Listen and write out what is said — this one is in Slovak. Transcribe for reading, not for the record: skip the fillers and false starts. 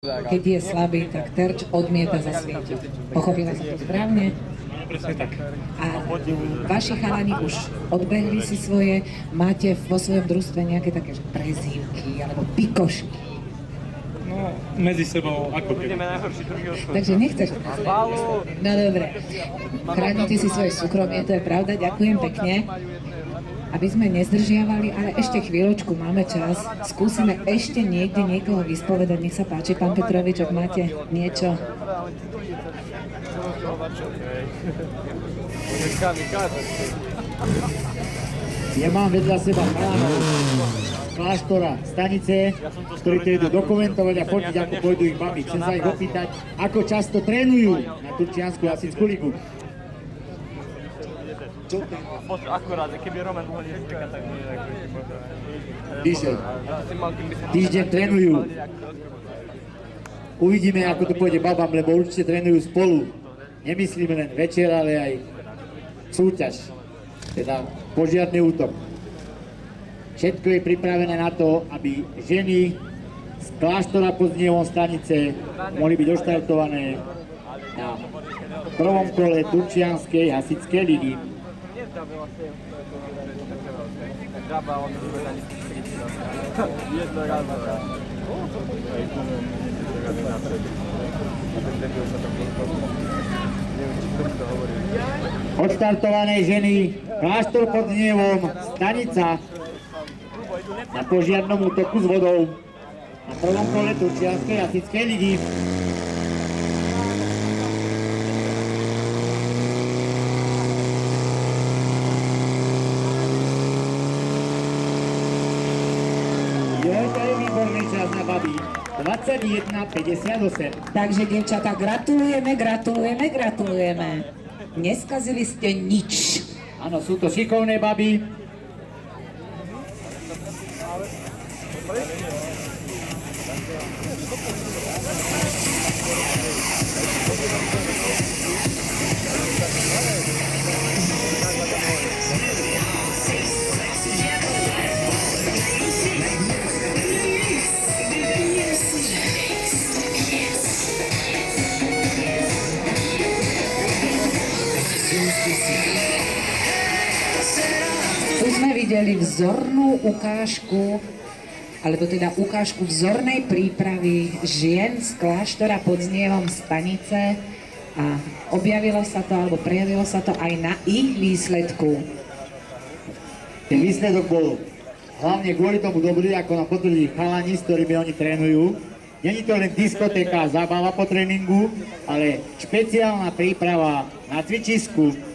Keď je slabý, tak terč odmieta zasvietiť. Pochopila som to správne? Presne tak. A vaši chalani už odbehli si svoje, máte vo svojom družstve nejaké také prezývky alebo pikošky. No, medzi sebou ako keby. Takže nechceš. No dobre. Chránite si svoje súkromie, to je pravda, ďakujem pekne. Aby sme nezdržiavali, ale ešte chvíľočku, máme čas. Skúsime ešte niekde niekoho vyspovedať. Nech sa páči, pán Petrovič, ak máte niečo. Ja mám vedľa seba chalanov z kláštora stanice, ktorí to idú dokumentovať a fotiť, ako pôjdu ich babiť. Chcem sa ich opýtať, ako často trénujú na Turčiansku Hasičskú ligu. Akurát, keby Roman mohol nespekať, tak nie Týždeň. Týždeň trénujú. Uvidíme, ako to pôjde babám, lebo určite trénujú spolu. Nemyslíme len večer, ale aj súťaž. Teda požiadny útok. Všetko je pripravené na to, aby ženy z kláštora pod Znievom stanice mohli byť oštartované na prvom kole Turčianskej hasičskej ligy. Odštartované ženy, kláštor pod Znievom, stanica na požiarnom útoku s vodou na prvom kole Turčianskej hasičskej ligy. To je výborný čas na babi. 21:58. Takže, dievčatá, gratulujeme. Neskazili ste nič. Áno, sú to šikovné baby. Tu sme videli vzornú ukážku, alebo teda ukážku vzornej prípravy žien z kláštora pod Znievom stanice a objavilo sa to, alebo prejavilo sa to aj na ich výsledku. Ten výsledok bol hlavne kvôli tomu dobrý, ako nám potvrdili chalani, s ktorými oni trénujú. Není to len diskotéka a zábava po tréningu, ale špeciálna príprava na cvičisku.